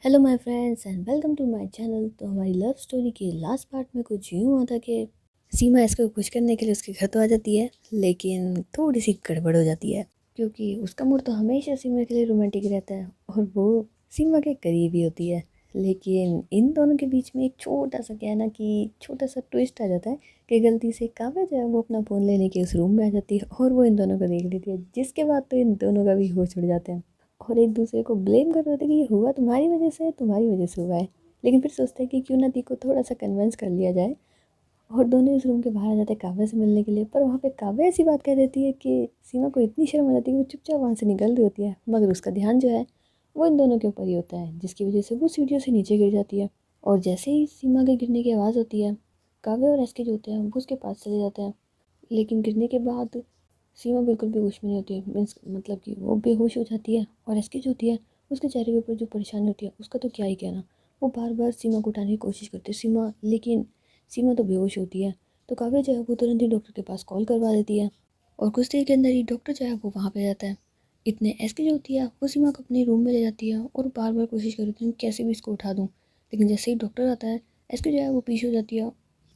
Hello my friends and welcome to my channel. तो हमारी love story के last part में कुछ यूँ हुआ था कि सीमा इसको खुश करने के लिए उसके घर तो आ जाती है, लेकिन थोड़ी सी गड़बड़ हो जाती है क्योंकि उसका मूड तो हमेशा सीमा के लिए रोमांटिक रहता है और वो सीमा के करीब ही होती है। लेकिन इन दोनों के बीच में एक छोटा सा क्या है ना कि छोटा सा ट्विस्ट आ जाता है कि गलती से काव्या जो है वो अपना फ़ोन लेने के उस रूम में आ जाती है और वो इन दोनों को देख लेती है, जिसके बाद तो इन दोनों का भी होश उड़ जाते हैं और एक दूसरे को ब्लेम कर रहे थे कि ये हुआ तुम्हारी वजह से है, तुम्हारी वजह से हुआ है। लेकिन फिर सोचते हैं कि क्यों ना दी को थोड़ा सा कन्विंस कर लिया जाए और दोनों इस रूम के बाहर आ जाते हैं काव्या से मिलने के लिए। पर वहाँ पे काव्या ऐसी बात कह देती है कि सीमा को इतनी शर्म आ जाती है कि वो चुपचाप वहाँ से निकल रही होती है, मगर उसका ध्यान जो है वो इन दोनों के ऊपर ही होता है, जिसकी वजह से वो सीढ़ियों से नीचे गिर जाती है। और जैसे ही सीमा के गिरने की आवाज़ होती है, काव्या और एसके जो होते हैं वो उसके पास चले जाते हैं। लेकिन गिरने के बाद सीमा बिल्कुल बेहोश में नहीं होती है, मीन्स मतलब कि वो बेहोश हो जाती है और एसके जो होती है उसके चेहरे के ऊपर जो परेशानी होती है उसका तो क्या ही कहना। वो बार बार सीमा को उठाने की कोशिश करती है सीमा, लेकिन सीमा तो बेहोश होती है। तो काव्या जो है वो तुरंत ही डॉक्टर के पास कॉल करवा देती है और कुछ देर के अंदर ही डॉक्टर जो है वो वहाँ पे जाता है। इतने एसके जो होती है वो सीमा को अपने रूम में ले जाती है और बार बार कोशिश करती है कैसे भी इसको उठा दूँ। लेकिन जैसे ही डॉक्टर आता है एसके जो है वो पीछे हो जाती है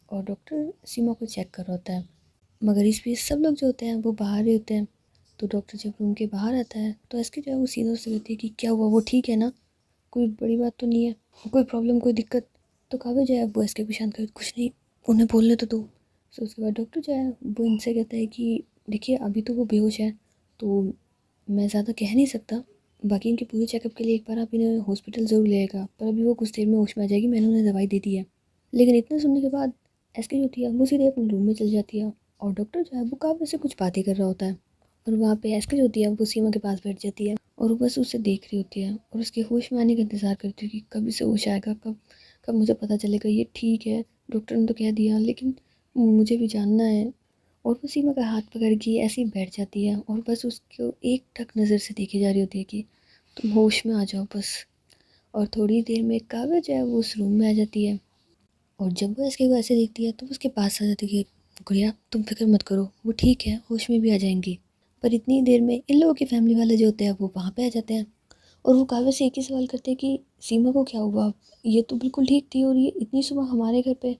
और डॉक्टर सीमा को चेक कर रहा होता है, मगर इस बीच सब लोग जो होते हैं वो बाहर ही होते हैं। तो डॉक्टर जब रूम के बाहर आता है तो एसके जो है वो सीधा से कहती है कि क्या हुआ, वो ठीक है ना, कोई बड़ी बात तो नहीं है, कोई प्रॉब्लम कोई दिक्कत। तो काव्या जो है वो एसके को शांत कर, कुछ नहीं, उन्हें बोलने तो दो। तो उसके बाद डॉक्टर जो है वो इनसे कहता है कि देखिए अभी तो वो बेहोश है, तो मैं ज़्यादा कह नहीं सकता, बाकी इनके पूरे चेकअप के लिए एक बार आप इन्हें हॉस्पिटल ज़रूर ले आएगा, पर अभी वो कुछ देर में होश में आ जाएगी, मैंने उन्हें दवाई दे दी है। लेकिन इतना सुनने के बाद एसके जो होती है वो सीधे अपने रूम में चल जाती है और डॉक्टर जो है वो काव्या से कुछ बातें कर रहा होता है। और वहाँ पे एसके जो होती है वो सीमा के पास बैठ जाती है और वो बस उसे देख रही होती है और उसके होश में आने का इंतज़ार करती है कि कब इसे होश आएगा, कब कब मुझे पता चलेगा ये ठीक है, डॉक्टर ने तो कह दिया लेकिन मुझे भी जानना है। और वो सीमा का हाथ पकड़ के ऐसे ही बैठ जाती है और बस उसको एक टक नज़र से देखी जा रही होती है कि तुम होश में आ जाओ बस। और थोड़ी देर में काव्या जो है वो उस रूम में आ जाती है और जब वो एसके को ऐसे देखती है तो वो उसके पास आ जाती है कि गुड़िया तुम फिक्र मत करो, वो ठीक है, होश में भी आ जाएंगी। पर इतनी देर में इन लोगों के फैमिली वाले जो होते हैं वो वहाँ पे आ जाते हैं और वो काव्या से एक ही सवाल करते हैं कि सीमा को क्या हुआ, ये तो बिल्कुल ठीक थी और ये इतनी सुबह हमारे घर पे।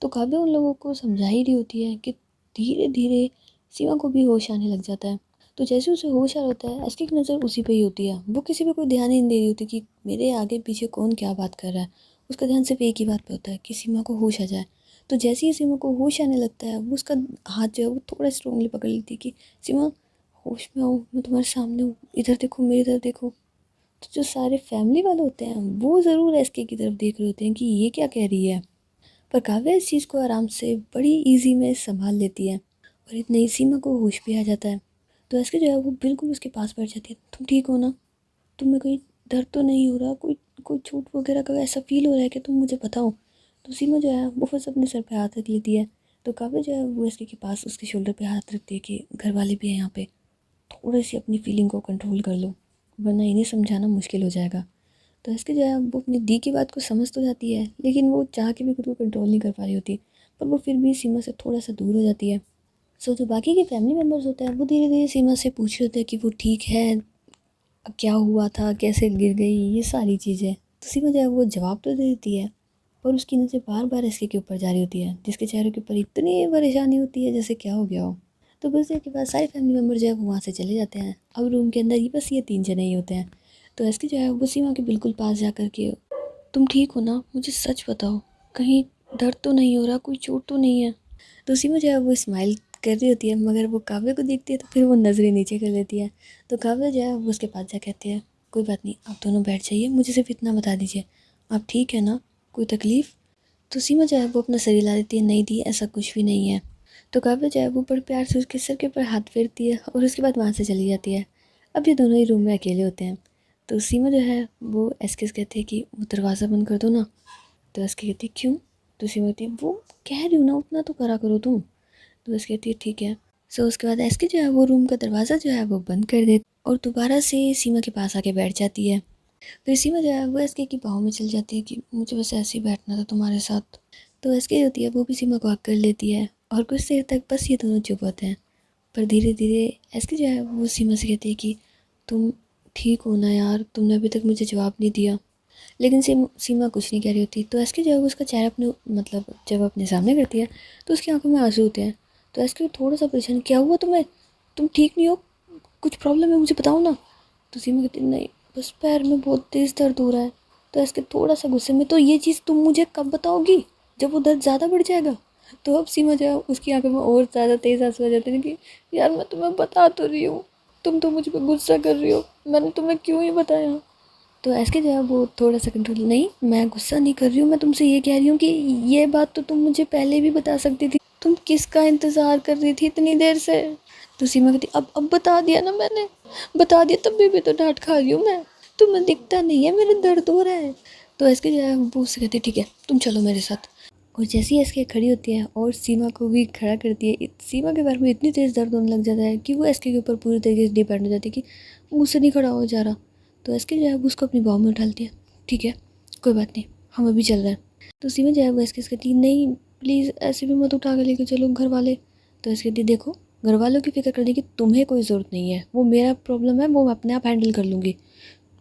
तो काव्या उन लोगों को समझा ही रही होती है कि धीरे धीरे सीमा को भी होश आने लग जाता है। तो जैसे उसे होश आ रहा होता है एसके की नज़र उसी पे ही होती है, वो किसी पे कोई ध्यान ही नहीं दे रही होती कि मेरे आगे पीछे कौन क्या बात कर रहा है। उसका ध्यान सिर्फ एक ही बात पे होता है कि सीमा को होश आ जाए। तो जैसे ही सीमा को होश आने लगता है वो उसका हाथ जो है वो थोड़ा स्ट्रॉन्गली पकड़ लेती है कि सीमा होश में आओ, मैं तुम्हारे सामने हूँ, इधर देखो, मेरी तरफ देखो। तो जो सारे फैमिली वाले होते हैं वो ज़रूर एसके की तरफ देख रहे होते हैं कि ये क्या कह रही है, पर काव्या इस चीज़ को आराम से बड़ी इजी में संभाल लेती है और इतने ही सीमा को होश भी आ जाता है। तो एसके जो है वो बिल्कुल उसके पास बैठ जाती है, तुम ठीक हो ना, तुम्हें कोई दर्द तो नहीं हो रहा, कोई कोई चोट वगैरह का ऐसा फील हो रहा है कि तुम मुझे बताओ। तो सीमा जो है वो बस अपने सर पे हाथ रख लेती है। तो काव्या जो है वो इसके पास उसके शोल्डर पे हाथ रखती है कि घर वाले भी हैं यहाँ पे, थोड़ी सी अपनी फीलिंग को कंट्रोल कर लो वरना इन्हें समझाना मुश्किल हो जाएगा। तो इसके जो है वो अपनी दी की बात को समझ तो जाती है लेकिन वो चाह के भी खुद को कंट्रोल नहीं कर पा रही होती, पर वो फिर भी सीमा से थोड़ा सा दूर हो जाती है। सो जो बाकी के फैमिली मेम्बर्स होते हैं वो धीरे धीरे सीमा से पूछ रहे होते हैं कि वो ठीक है, क्या हुआ था, कैसे गिर गई, ये सारी चीज़ें। तो सीमा जो है वो जवाब तो दे देती है पर उसकी नज़र बार बार इसके के ऊपर जा रही होती है, जिसके चेहरे के ऊपर इतनी परेशानी होती है जैसे क्या हो गया हो। तो कुछ देर के बाद सारे फैमिली मेम्बर जो है वो वहाँ से चले जाते हैं। अब रूम के अंदर ही बस ये तीन जने ही होते हैं। तो इसके जो है वो सीमा के बिल्कुल पास जा कर के, तुम ठीक हो ना, मुझे सच बताओ, कहीं दर्द तो नहीं हो रहा, कोई चोट तो नहीं है। तो उसी में जो है वो स्माइल कर रही होती है मगर वो काव्या को देखती है तो फिर वो नज़रें नीचे कर लेती है। तो काव्या जो है वो उसके पास जा कहती है कोई बात नहीं, आप दोनों बैठ जाइए, मुझे सिर्फ इतना बता दीजिए, आप ठीक है ना, कोई तकलीफ़। तो सीमा जो है वो अपना सर हिला देती है, नहीं दी ऐसा कुछ भी नहीं है। तो काव्या जो है वो बड़े प्यार से उसके सर के ऊपर हाथ फेरती है और उसके बाद वहाँ से चली जाती है। अब ये दोनों ही रूम में अकेले होते हैं। तो सीमा जो है वो एसके से कहती है कि वो दरवाज़ा बंद कर दो ना। तो एसके कहती है क्यों। तो सीमा कहती है वो कह रही हूँ ना, उतना तो करा करो तुम। तो एसके कहती है ठीक है। सो उसके बाद एसके जो है वो रूम का दरवाज़ा जो है वो बंद कर दे और दोबारा से सीमा के पास आके बैठ जाती है। फिर सीमा जो है वो एसके की बाहों में चल जाती है कि मुझे बस ऐसे ही बैठना था तुम्हारे साथ। तो एसके जो होती है वो भी सीमा को हक कर लेती है और कुछ देर तक बस ये दोनों चुप होते हैं। पर धीरे धीरे एसके जो है वो सीमा से कहती है कि तुम ठीक हो ना यार, तुमने अभी तक मुझे जवाब नहीं दिया। लेकिन सीमा कुछ नहीं कह रही होती। तो एसके जो है वो उसका चेहरा अपने मतलब जब अपने सामने करती है तो उसकी आंखों में आंसू होते हैं। तो एसके थोड़ा सा परेशान, क्या हुआ तुम्हें, तुम ठीक नहीं हो, कुछ प्रॉब्लम है मुझे बताओ ना। तो सीमा कहती नहीं, बस पैर में बहुत तेज़ दर्द हो रहा है। तो एसके थोड़ा सा गुस्से में, तो ये चीज़ तुम मुझे कब बताओगी, जब वो दर्द ज़्यादा बढ़ जाएगा। तो अब सीमा जो है उसकी आंखों में और ज़्यादा तेज़ आंसू आ जाते हैं कि यार मैं तुम्हें बता तो रही हूँ, तुम तो मुझ पर गुस्सा कर रही हो, मैंने तुम्हें क्यों ही बताया। तो एसके जो है वो थोड़ा सा कंट्रोल, नहीं मैं गुस्सा नहीं कर रही हूँ, मैं तुमसे ये कह रही हूँ कि ये बात तो तुम मुझे पहले भी बता सकती थी, तुम किसका इंतज़ार कर रही थी इतनी देर से। तो सीमा कहती अब बता दिया ना मैंने, बता दिया तब भी तो डांट खा रही हूँ मैं, तुम्हें दिखता नहीं है मेरे दर्द हो रहा है। तो एसके जो है वो उससे कहती ठीक है तुम चलो मेरे साथ। और जैसे ही एसके खड़ी होती है और सीमा को भी खड़ा करती है, सीमा के पैर में इतनी तेज़ दर्द होने लग जाता है कि वो एसके के ऊपर पूरी तरीके से डिपेंड हो जाती है कि मुझसे नहीं खड़ा हो जा रहा। तो एसके जो है वो उसको अपनी बाहों में उठाती है, ठीक है कोई बात नहीं हम अभी चल रहे हैं। तो सीमा जो है वो एसके से कहती है नहीं प्लीज़ ऐसे भी मत उठा के लेके चलो घर वाले। तो एसके कहती देखो घर वालों की फिक्र करने की तुम्हें कोई ज़रूरत नहीं है, वो मेरा प्रॉब्लम है, वो मैं अपने आप हैंडल कर लूँगी,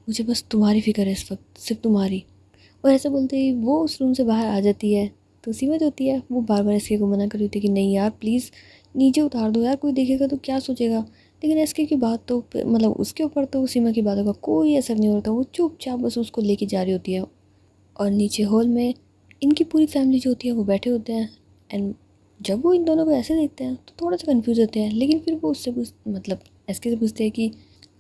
मुझे बस तुम्हारी फिक्र है इस वक्त, सिर्फ तुम्हारी। और ऐसा बोलते ही वो उस रूम से बाहर आ जाती है। तो सीमा जो होती है वो बार बार एसके को मना कर रही होती है कि नहीं यार प्लीज़ नीचे उतार दो यार, कोई देखेगा तो क्या सोचेगा। लेकिन एसके की बात तो मतलब उसके ऊपर तो सीमा की बातों का कोई असर नहीं होता, वो चुपचाप बस उसको लेके जा रही होती है। और नीचे हॉल में इनकी पूरी फैमिली जो होती है वो बैठे होते हैं। एंड जब वो इन दोनों को ऐसे देखते हैं तो थोड़ा सा कन्फ्यूज़ होते हैं, लेकिन फिर वो उससे मतलब एसके से पूछते हैं कि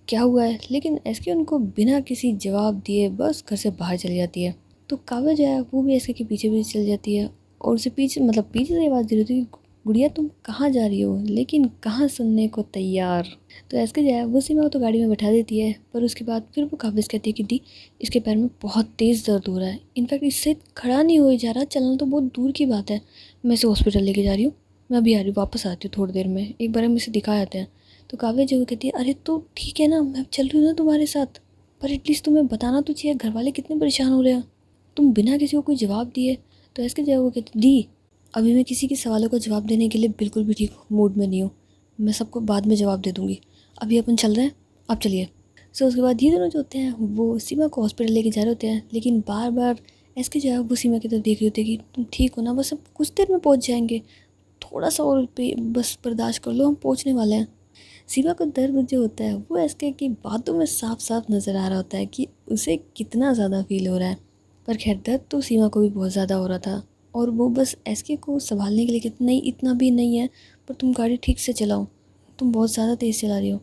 क्या हुआ है। लेकिन एसके उनको बिना किसी जवाब दिए बस घर से बाहर चली जाती है। तो काव्या जो है वो भी एसके के पीछे पीछे चल जाती है और उसे पीछे मतलब पीछे से आवाज़ दे रही होती है गुड़िया तुम कहाँ जा रही हो, लेकिन कहाँ सुनने को तैयार। तो एसके जो है वो सीमा को तो गाड़ी में बैठा देती है, पर उसके बाद फिर वो काव्या से कहती है कि दी इसके पैर में बहुत तेज़ दर्द हो रहा है, इनफैक्ट इससे खड़ा नहीं हो जा रहा, चलना तो बहुत दूर की बात है, मैं इसे हॉस्पिटल लेके जा रही हूँ, मैं अभी आ रही हूँ, वापस आती हूँ थोड़ी देर में, एक बार हम इसे दिखा आते हैं। तो काव्या जो कहती है अरे तो ठीक है ना मैं चल रही हूँ ना तुम्हारे साथ, पर एटलीस्ट तुम्हें बताना तो चाहिए, घर वाले कितने परेशान हो रहे हैं, तुम बिना किसी को कोई जवाब दिए। तो इसके जवाब वो कहती दी अभी मैं किसी के सवालों का जवाब देने के लिए बिल्कुल भी ठीक मूड में नहीं हूँ, मैं सबको बाद में जवाब दे दूँगी, अभी अपन चल रहे हैं आप चलिए। सो उसके बाद ये दोनों जो होते हैं वो सीमा को हॉस्पिटल लेके जा रहे होते हैं, लेकिन बार बार एसके जो है वो सीमा की तरफ देख रही होती है कि तुम ठीक हो ना, बस अब कुछ देर में पहुँच जाएंगे, थोड़ा सा और बस बर्दाश्त कर लो, हम पहुँचने वाले हैं। सीमा को दर्द जो होता है वो एसके की बातों में साफ साफ नज़र आ रहा होता है कि उसे कितना ज़्यादा फील हो रहा है। पर खैर दर्द तो सीमा को भी बहुत ज़्यादा हो रहा था और वो बस एसके को संभालने के लिए कहती नहीं इतना भी नहीं है, पर तुम गाड़ी ठीक से चलाओ, तुम बहुत ज़्यादा तेज़ चला रही हो।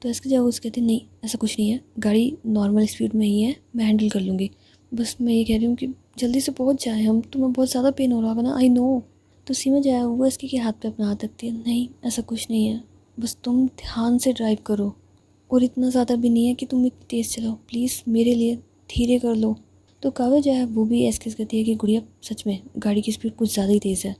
तो एसके जब उससे कहती नहीं ऐसा कुछ नहीं है, गाड़ी नॉर्मल स्पीड में ही है, मैं हैंडल कर लूँगी, बस मैं ये कह रही हूँ कि जल्दी से पहुँच जाए हम, तुम्हें बहुत ज़्यादा पेन हो रहा होगा ना, आई नो। तो सीमा जो है वो एसके के हाथ पे अपना हाथ रखती है, नहीं ऐसा कुछ नहीं है, बस तुम ध्यान से ड्राइव करो, और इतना ज़्यादा भी नहीं है कि तुम इतनी तेज़ चलाओ, प्लीज़ मेरे लिए धीरे कर लो। तो काव्या जो है वो भी एसके से कहती है कि गुड़िया सच में गाड़ी की स्पीड कुछ ज़्यादा ही तेज़ है।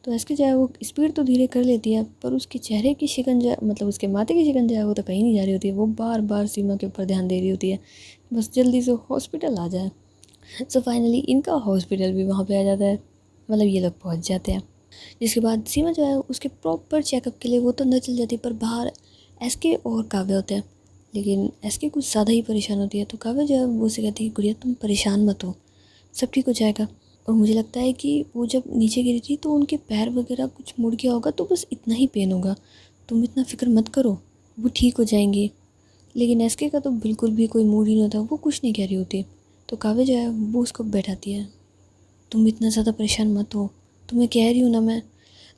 तो एसके जो है वो स्पीड तो धीरे कर लेती है, पर उसके चेहरे की शिकन जो है मतलब उसके माथे की शिकन जो है वो तो कहीं नहीं जा रही होती है, वो बार बार सीमा के ऊपर ध्यान दे रही होती है, बस जल्दी से हॉस्पिटल आ जाए। सो फाइनली इनका हॉस्पिटल भी वहाँ पे आ जाता है, मतलब ये लोग पहुँच जाते हैं। जिसके बाद सीमा जो है उसके प्रॉपर चेकअप के लिए वो तो अंदर चल जाती है, पर बाहर एसके और काव्या होते हैं, लेकिन एसके कुछ ज़्यादा ही परेशान होती है। तो काव्या जो है वो उसे कहती है गुड़िया तुम परेशान मत हो, सब ठीक हो जाएगा। और मुझे लगता है कि वो जब नीचे गिरी थी तो उनके पैर वगैरह कुछ मुड़ गया होगा, तो बस इतना ही पेन होगा, तुम इतना फ़िक्र मत करो, वो ठीक हो जाएंगी। लेकिन एसके का तो बिल्कुल भी कोई मूड ही नहीं होता, वो कुछ नहीं कह रही होती। तो काव्या जो है वो उसको बैठाती है, तुम इतना ज़्यादा परेशान मत हो, तुम्हें कह रही हूँ ना मैं।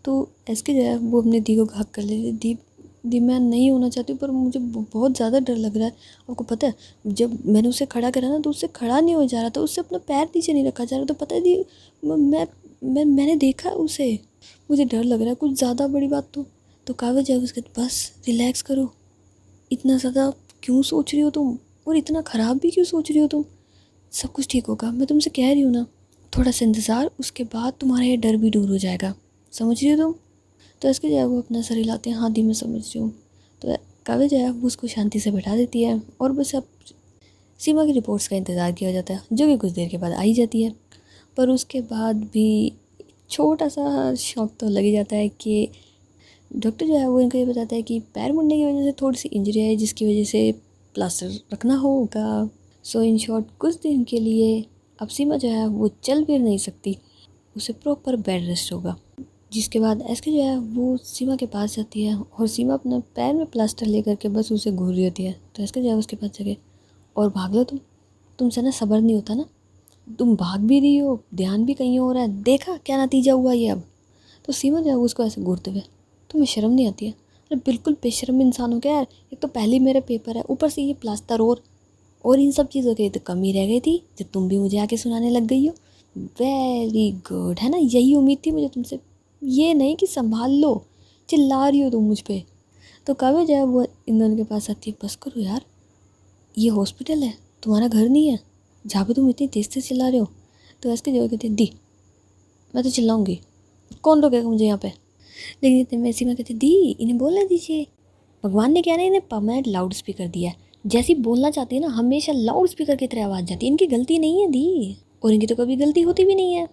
तो एसके जो है वो अपने दी को हक कर लेती, दी दी मैं नहीं होना चाहती पर मुझे बहुत ज़्यादा डर लग रहा है। आपको पता है जब मैंने उसे खड़ा करा ना तो उससे खड़ा नहीं हो जा रहा था, उससे अपना पैर नीचे नहीं रखा जा रहा, तो पता है दी मैंने देखा उसे, मुझे डर लग रहा है कुछ ज़्यादा बड़ी बात। तो काव्य जब उसके बस रिलैक्स करो, इतना ज़्यादा क्यों सोच रही हो तुम, और इतना ख़राब भी क्यों सोच रही हो तुम, सब कुछ ठीक होगा, मैं तुमसे कह रही हूँ ना, थोड़ा सा इंतज़ार, उसके बाद तुम्हारा ये डर भी दूर हो जाएगा, समझ रही हो तुम। तो इसके जो है वो अपना सर हिलाते हैं, हाँ दी मैं समझ रही हूँ। तो काव्य जो है वो उसको शांति से बैठा देती है और बस अब सीमा की रिपोर्ट्स का इंतज़ार किया जाता है, जो कि कुछ देर के बाद आई जाती है। पर उसके बाद भी छोटा सा शौक तो लग ही जाता है कि डॉक्टर जो है वो इनको ये बताता है कि पैर मुड़ने की वजह से थोड़ी सी इंजरी है, जिसकी वजह से प्लास्टर रखना होगा। सो इन शॉर्ट कुछ दिन के लिए अब सीमा जो है वो चल फिर नहीं सकती, उसे प्रॉपर बेड रेस्ट होगा। जिसके बाद एसके जो है वो सीमा के पास जाती है और सीमा अपने पैर में प्लास्टर लेकर के बस उसे घूर रही होती है। तो एसके जो है उसके पास जाके, और भाग लो तुमसे ना सब्र नहीं होता ना, तुम भाग भी रही हो, ध्यान भी कहीं हो रहा है, देखा क्या नतीजा हुआ ये अब। तो सीमा जो है उसको ऐसे घूरते हुए, तुम्हें शर्म नहीं आती है? अरे बिल्कुल बेशर्म इंसान हो क्या यार, एक तो पहले मेरे पेपर है, ऊपर से ये प्लास्टर और इन सब चीज़ों की तो कमी रह गई थी जो तुम भी मुझे आके सुनाने लग गई हो। वेरी गुड, है ना, यही उम्मीद थी मुझे तुमसे, ये नहीं कि संभाल लो, चिल्ला रही हो तुम मुझ पे। तो काव्या जो है वो इन दोनों के पास आती है, बस करो यार, ये हॉस्पिटल है, तुम्हारा घर नहीं है जहाँ पे तुम इतनी तेज तेज चिल्ला रहे हो। तो ऐसे जो कहती है, दी मैं तो चिल्लाऊंगी, कौन रोकेगा मुझे यहाँ पे। लेकिन इतने में सीमा कहती, दी इन्हें बोलने दीजिए, भगवान ने क्या ना इन्हें परमानेंट लाउड स्पीकर दिया है, जैसी बोलना चाहती है ना हमेशा लाउड स्पीकर की तरह आवाज़ जाती है, इनकी गलती नहीं है दी, और इनकी तो कभी गलती होती भी नहीं है।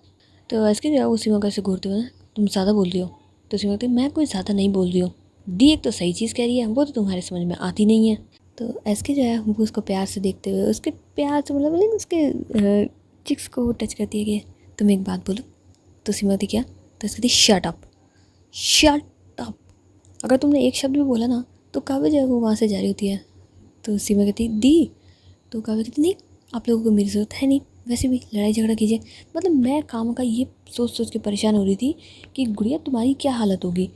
तो ऐसे जो है वो सीमा कैसे घूरते हुए, तुम ज़्यादा बोल रही हो। तो सीमा कहती, मैं कोई ज़्यादा नहीं बोल रही हूँ दी, एक तो सही चीज़ कह रही है, वो तो तुम्हारे समझ में आती नहीं है। तो एसके जो है वो उसको प्यार से देखते हुए, उसके प्यार से मतलब उसके चिक्स को टच करती है कि तुम एक बात बोलो। तो सीमा कहती क्या? तो इसकी कहती शट अप, शट अप। अगर तुमने एक शब्द भी बोला ना तो काव्या जो है वो वहाँ से जा रही होती है। तो सीमा कहती दी, तो काव्या कहती नहीं, आप लोगों को मेरी ज़रूरत है नहीं, वैसे भी लड़ाई झगड़ा कीजिए। मतलब मैं काम का ये सोच सोच के परेशान हो रही थी कि गुड़िया तुम्हारी क्या हालत होगी,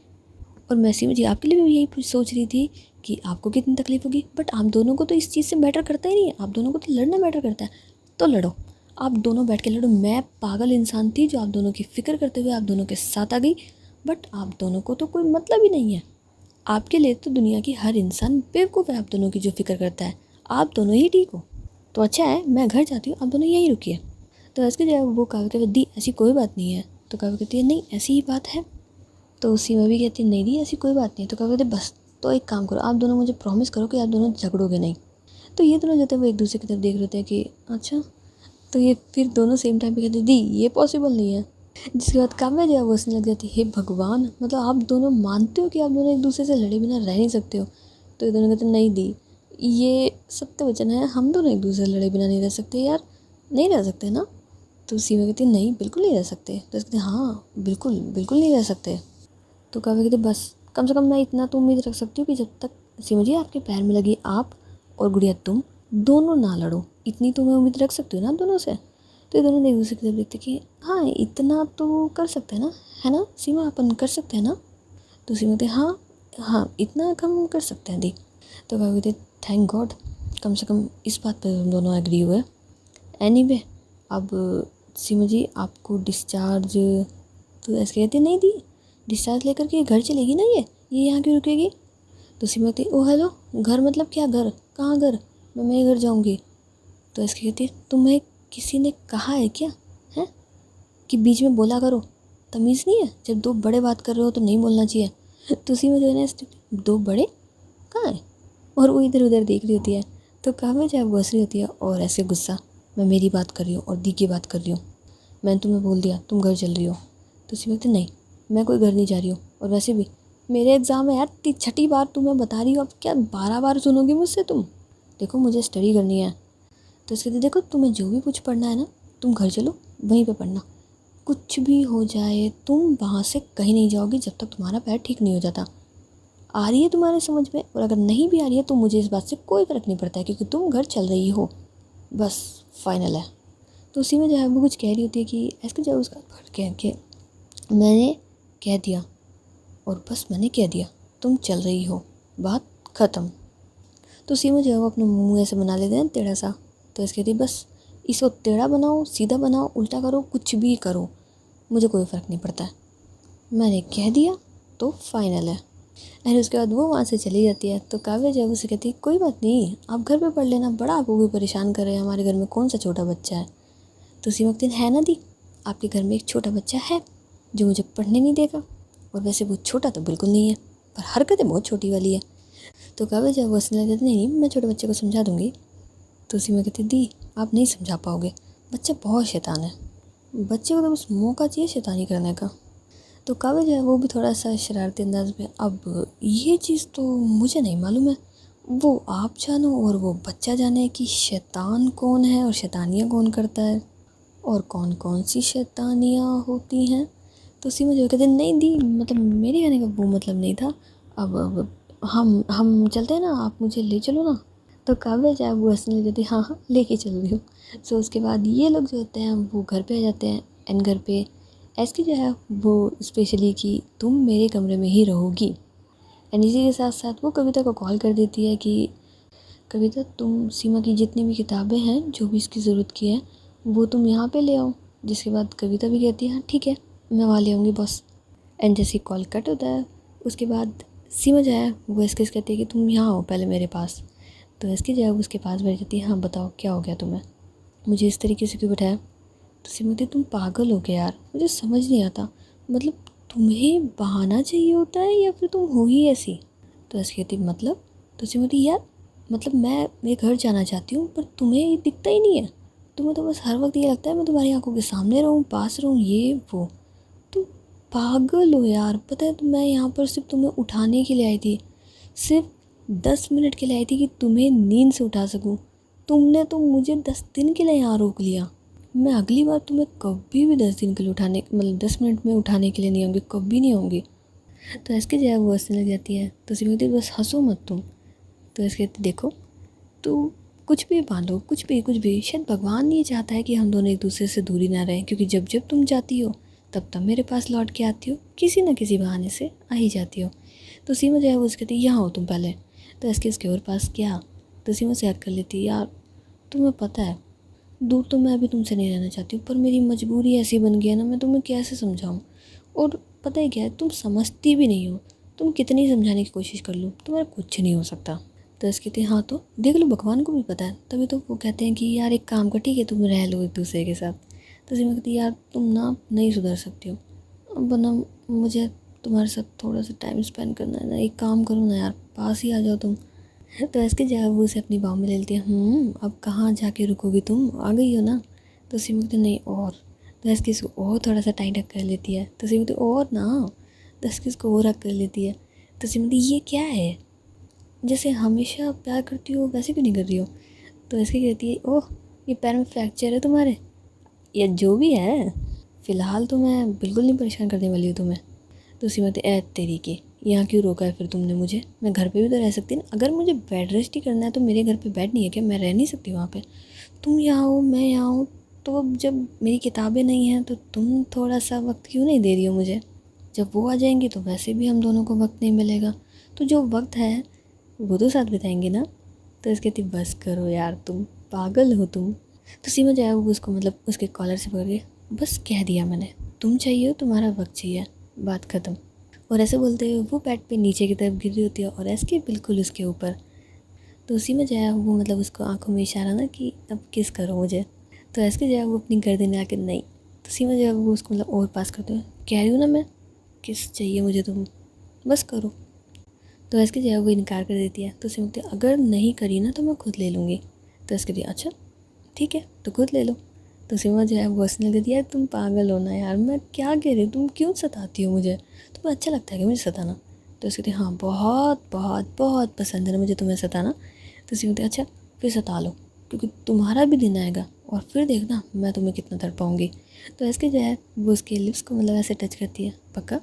और मैं सीमा जी आपके लिए भी यही सोच रही थी कि आपको कितनी तकलीफ होगी, बट आप दोनों को तो इस चीज़ से मैटर करता ही नहीं है, आप दोनों को तो लड़ना मैटर करता है। तो लड़ो, आप दोनों बैठ के लड़ो। मैं पागल इंसान थी जो आप दोनों की फ़िक्र करते हुए आप दोनों के साथ आ गई, बट आप दोनों को तो कोई मतलब ही नहीं है। आपके लिए तो दुनिया की हर इंसान बेवकूफ़ है आप दोनों की जो फ़िक्र करता है, आप दोनों ही ठीक हो। तो अच्छा है मैं घर जाती हूँ, आप दोनों यहीं रुकिए। तो ऐसे जब वो काव्या कहती दी ऐसी कोई बात नहीं है। तो काव्या कहती है नहीं ऐसी ही बात है। तो सीमा भी कहती है नहीं दी ऐसी कोई बात नहीं है। तो काव्या कहती बस तो एक काम करो, आप दोनों मुझे प्रॉमिस करो कि आप दोनों झगड़ोगे नहीं। तो ये दोनों जो थे वो एक दूसरे की तरफ देख रहे थे कि अच्छा। तो ये फिर दोनों सेम टाइम पे कहते दी ये पॉसिबल नहीं है। जिसके बाद काव्या जो है वो हंसने लग जाती है, हे भगवान, मतलब आप दोनों मानते हो कि आप दोनों एक दूसरे से लड़े बिना रह नहीं सकते हो। तो ये दोनों कहते नहीं दी ये सत्य वचन है, हम दोनों एक दूसरे से लड़े बिना नहीं रह सकते यार, नहीं रह सकते ना। तो सीमा कहती है नहीं बिल्कुल नहीं रह सकते। तो कहते हाँ बिल्कुल बिल्कुल नहीं रह सकते। तो काव्या कहती बस कम से कम मैं इतना तो उम्मीद रख सकती हूँ कि जब तक सीमा जी आपके पैर में लगी आप और गुड़िया तुम दोनों ना लड़ो, इतनी तो मैं उम्मीद रख सकती हूँ ना दोनों से। तो ये दोनों एक दूसरे की तरफ देखते कि हाँ इतना तो कर सकते हैं ना, है ना सीमा, अपन कर सकते हैं ना। तो सीमा कहते हाँ हाँ इतना कम कर सकते हैं दी। तो काव्या कहती थैंक गॉड, कम से कम इस बात पर हम दोनों एग्री हुए। एनीवे अब सीमा जी आपको डिस्चार्ज। तो ऐसे कहते नहीं दी डिस्चार्ज लेकर के घर चलेगी ना, ये यहाँ क्यों रुकेगी। तो सीमा कहती ओ हेलो, घर मतलब क्या, घर कहाँ घर, मैं मेरे घर जाऊँगी। तो ऐसे कहती तुम्हें किसी ने कहा है क्या है कि बीच में बोला करो, तमीज़ नहीं है, जब दो बड़े बात कर रहे हो तो नहीं बोलना चाहिए। तो सीमा जो है ना दो बड़े कहाँ है, और वो इधर उधर देख रही होती है। तो काव्या जब हंस रही होती है और ऐसे गुस्सा, मैं मेरी बात कर रही हूँ और दी की बात कर रही हूँ, मैंने तुम्हें बोल दिया तुम घर चल रही हो। तो सीमा कहती नहीं मैं कोई घर नहीं जा रही हूँ, और वैसे भी मेरे एग्ज़ाम है यार, छठी बार तुम्हें बता रही हूँ, अब क्या 12 बार सुनोगी मुझसे तुम, देखो मुझे स्टडी करनी है। तो इसके कहती देखो तुम्हें जो भी कुछ पढ़ना है ना तुम घर चलो वहीं पे पढ़ना, कुछ भी हो जाए तुम वहाँ से कहीं नहीं जाओगी जब तक तुम्हारा पैर ठीक नहीं हो जाता। आ रही है तुम्हारे समझ में, और अगर नहीं भी आ रही है तो मुझे इस बात से कोई फ़र्क नहीं पड़ता है क्योंकि तुम घर चल रही हो, बस फाइनल है। तो उसी में जो है वो कुछ कह रही होती है कि ऐसे जो उसका कह के मैंने कह दिया, और बस मैंने कह दिया तुम चल रही हो, बात ख़त्म। तो सीमा जो है वो अपना मुँह ऐसे बना लेते हैं टेढ़ा सा। तो इसके कहती बस इसको टेढ़ा बनाओ सीधा बनाओ उल्टा करो कुछ भी करो मुझे कोई फ़र्क नहीं पड़ता है, मैंने कह दिया तो फाइनल है। एंड उसके बाद वो वहाँ से चली जाती है। तो काव्या जो है उसे कहती कोई बात नहीं आप घर पे पढ़ लेना, बड़ा आपको कोई परेशान कर रहे हैं, हमारे घर में कौन सा छोटा बच्चा है। तो सीमा कहती है ना दी आपके घर में एक छोटा बच्चा है जो मुझे पढ़ने नहीं देगा, और वैसे वो छोटा तो बिल्कुल नहीं है पर हरकतें बहुत छोटी वाली है। तो काव्या जब हंसने लग जाती नहीं मैं छोटे बच्चे को समझा दूँगी। तो सीमा कहती दी आप नहीं समझा पाओगे, बच्चा बहुत शैतान है, बच्चे को तो बस मौका चाहिए शैतानी करने का। तो काव्या जो है वो भी थोड़ा सा शरारती अंदाज में, अब ये चीज़ तो मुझे नहीं मालूम है, वो आप जानो और वो बच्चा जाने कि शैतान कौन है और शैतानियाँ कौन करता है और कौन कौन सी शैतानियाँ होती हैं। तो सीमा जो कहते नहीं दी, मतलब मेरे कहने का वो मतलब नहीं था। अब हम चलते हैं ना, आप मुझे ले चलो ना। तो काव्या चाहे वो हंसने लग जाती, हाँ हाँ लेके चल रही हूँ। सो उसके बाद ये लोग जो होते हैं वो घर पे आ जाते हैं। एंड घर पे ऐसी जो है वो स्पेशली कि तुम मेरे कमरे में ही रहोगी। एंड इसी के साथ साथ वो कविता को कॉल कर देती है कि कविता तुम सीमा की जितनी भी किताबें हैं जो भी इसकी ज़रूरत की है वो तुम यहाँ पे ले आओ। जिसके बाद कविता भी कहती है हाँ ठीक है मैं वहाँ ले आऊँगी बॉस। एंड जैसे कॉल कट होता है उसके बाद सीमा जो है वो इसके कहती है कि तुम यहाँ आओ पहले मेरे पास। तो इसकी जो है वो उसके पास बैठ जाती है, हाँ बताओ क्या हो गया तुम्हें, मुझे इस तरीके से क्यों बैठाया। तो सीमा कहती तुम पागल हो गया यार, मुझे समझ नहीं आता, मतलब तुम्हें बहाना चाहिए होता है या फिर तुम हो ही ऐसी। तो ऐसी कहती मतलब। तो सीमा कहती यार मतलब मैं मेरे घर जाना चाहती हूँ पर तुम्हें ये दिखता ही नहीं है, तुम्हें तो बस हर वक्त ये लगता है मैं तुम्हारी आंखों के सामने रहूँ, पास रहूँ, ये वो। तुम पागल हो यार, पता है तो मैं यहाँ पर सिर्फ तुम्हें उठाने के लिए आई थी, सिर्फ 10 मिनट के लिए आई थी कि तुम्हें नींद से उठा सकूँ। तुमने तो मुझे 10 दिन के लिए यहाँ रोक लिया। मैं अगली बार तुम्हें कभी भी 10 दिन के लिए उठाने, मतलब 10 मिनट में उठाने के लिए नहीं आऊँगी, कभी नहीं आऊँगी। तो इसके जो है वो हंसने लग जाती है। तो सीमा कहती बस हंसो मत तुम। तो इसके कहती देखो तो कुछ भी बांधो, कुछ भी शायद भगवान ये चाहता है कि हम दोनों एक दूसरे से दूरी ना रहें, क्योंकि जब जब तुम जाती हो तब तब मेरे पास लौट के आती हो, किसी न किसी बहाने से आ ही जाती हो। तो सीमा जो है वो उसके कहती यहाँ हो तुम पहले। तो इसके और पास क्या। तो सीमा से याद कर लेती यार तुम्हें पता है दूर तो मैं अभी तुमसे नहीं रहना चाहती हूँ पर मेरी मजबूरी ऐसी बन गई है ना, मैं तुम्हें कैसे समझाऊँ। और पता है क्या है, तुम समझती भी नहीं हो, तुम कितनी समझाने की कोशिश कर लो तुम्हारा कुछ नहीं हो सकता। तो इसके कहते हाँ तो देख लो भगवान को भी पता है, तभी तो वो कहते हैं कि यार एक काम कर ठीक है तुम रह लो एक दूसरे के साथ। तो सीमा कहती यार तुम ना नहीं सुधर सकती हो, अब वरना मुझे तुम्हारे साथ थोड़ा सा टाइम स्पेंड करना है ना, एक काम करो ना यार पास ही आ जाओ तुम। तो इसके जवाब वो उसे अपनी बाहों में ले लेती है, अब कहाँ जाके रुकोगी तुम, आ गई हो ना। तो सीमा कहती नहीं और। तो इसकी इसको और थोड़ा सा टाइट हक कर लेती है। तो सीमा कहती और ना। तो इसकी इसको और हक कर लेती है। तो सीमा कहती ये क्या है, जैसे हमेशा प्यार करती हो वैसे क्यों नहीं कर रही हो। तो इसकी कहती है ओह ये पैर में फ्रैक्चर है तुम्हारे, या जो भी है फ़िलहाल तो मैं बिल्कुल नहीं परेशान करने वाली हूँ तुम्हें। तो सीमा कहती ऐ तेरी की यहाँ क्यों रोका है फिर तुमने मुझे, मैं घर पे भी तो रह सकती ना, अगर मुझे बेड रेस्ट ही करना है तो मेरे घर पे बेड नहीं है क्या, मैं रह नहीं सकती वहाँ पे। तुम यहाँ हो मैं यहाँ हूँ, तो अब जब मेरी किताबें नहीं हैं तो तुम थोड़ा सा वक्त क्यों नहीं दे रही हो मुझे, जब वो आ जाएंगी तो वैसे भी हम दोनों को वक्त नहीं मिलेगा, तो जो वक्त है वो तो साथ बिताएंगे ना। तो इसके कहती बस करो यार तुम पागल हो तुम। तो सीमा जो है वो उसको मतलब उसके कॉलर से पकड़ के बस कह दिया मैंने, तुम चाहिए हो तुम्हारा वक्त चाहिए, बात ख़त्म। और ऐसे बोलते हुए वो बेड पे नीचे की तरफ गिर रही होती है और ऐसे बिल्कुल उसके ऊपर। तो उसी में जो है वो मतलब उसको आंखों में इशारा ना कि अब किस करो मुझे। तो ऐसे जो है वो अपनी गर्दन आके नहीं। तो सीमा जो है वो उसको मतलब और पास करते हुए कह रही हूँ ना मैं किस चाहिए मुझे, तुम बस करो। तो इसकी जो है वो इनकार कर देती है। तो सीमा कहती है अगर नहीं करी ना तो मैं खुद ले लूँगी। तो इसके लिए अच्छा ठीक है तो खुद ले लो। तो सीमा जो है वो हंसने लगी यार तुम पागल हो ना यार, मैं क्या कह रही हूँ, तुम क्यों सताती हो मुझे, तुम्हें अच्छा लगता है कि मुझे सताना। तो उसके कहती हाँ बहुत बहुत बहुत पसंद है ना मुझे तुम्हें सताना। तो सीमा कहती अच्छा फिर सता लो, क्योंकि तुम्हारा भी दिन आएगा और फिर देखना मैं तुम्हें कितना तड़पाऊँगी। तो इसके जो है वो उसके लिप्स को मतलब ऐसे टच करती है, पक्का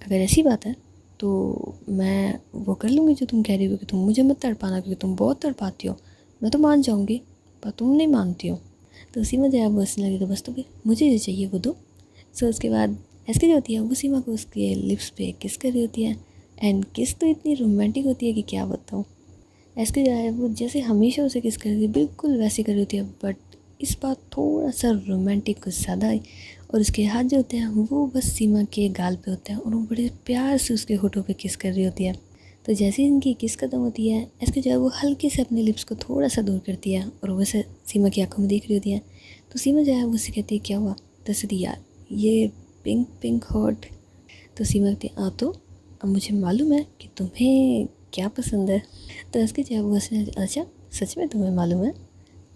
अगर ऐसी बात है तो मैं वो कर लूँगी जो तुम कह रही हो कि तुम मुझे मत तड़पाना क्योंकि तुम बहुत तड़पाती हो, मैं तो मान जाऊँगी पर तुम नहीं मानती हो। तो सीमा जो है वो हंसने लगी, तो बस तो फिर मुझे जो चाहिए वो दो। सो उसके बाद ऐसे जो होती है वो सीमा को उसके लिप्स पे किस कर रही होती है। एंड किस तो इतनी रोमांटिक होती है कि क्या बताऊँ। ऐसे जो है वो जैसे हमेशा उसे किस कर रही है बिल्कुल वैसे कर रही होती है, बट इस बार थोड़ा सा रोमांटिक कुछ ज़्यादा है। और उसके हाथ जो होते हैं वो बस सीमा के गाल पे होते हैं और वो बड़े प्यार से उसके होठों पे किस कर रही होती है। तो जैसे ही इनकी किस खत्म होती है ऐसे जो है वो हल्के से अपने लिप्स को थोड़ा सा दूर करती है और वैसे सीमा की आंखों में देख रही होती है। तो सीमा जो है वो उससे कहती है क्या हुआ। तो सीधी यार ये पिंक पिंक हॉट। तो सीमा कहती है तो अब मुझे मालूम है कि तुम्हें क्या पसंद है। तो इसके जो है वो हंसने अच्छा सच में तुम्हें मालूम है।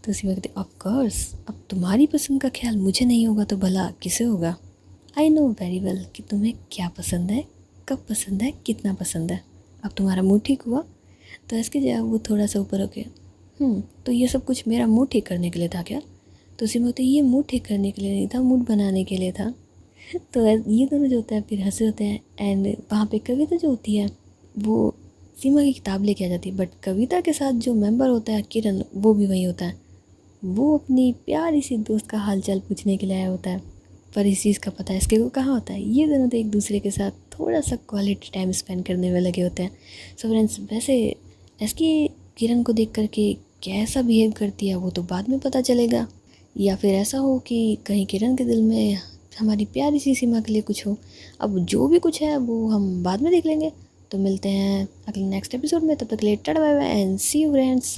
तो सीमा कहती ऑफ कोर्स, अब तुम्हारी पसंद का ख्याल मुझे नहीं होगा तो भला किसे होगा। आई नो वेरी वेल कि तुम्हें क्या पसंद है, कब पसंद है, कितना पसंद है। अब तुम्हारा मूड ठीक हुआ। तो इसके जो है वो थोड़ा सा ऊपर होके तो ये सब कुछ मेरा मूड ठीक करने के लिए था क्या? तो सीमा होती है ये मूड ठीक करने के लिए नहीं था, मूड बनाने के लिए था। तो ये दोनों जो होता है फिर हंसे होते हैं। एंड वहाँ पे कविता जो होती है वो सीमा की किताब लेके आ जाती है, बट कविता के साथ जो मेंबर होता है किरण, वो भी वही होता है। वो अपनी प्यारी सी दोस्त का हालचाल पूछने के लिए आया होता है, पर इस चीज़ का पता है इसके को कहाँ होता है। ये दोनों तो एक दूसरे के साथ थोड़ा सा क्वालिटी टाइम स्पेंड करने में लगे होते हैं। सो फ्रेंड्स, वैसे इसकी किरण को देख करके कैसा बिहेव करती है वो तो बाद में पता चलेगा, या फिर ऐसा हो कि कहीं किरण के दिल में हमारी प्यारी सी सीमा के लिए कुछ हो। अब जो भी कुछ है वो हम बाद में देख लेंगे। तो मिलते हैं अगले नेक्स्ट एपिसोड में, तब तक के लिए tata bye bye and see you friends.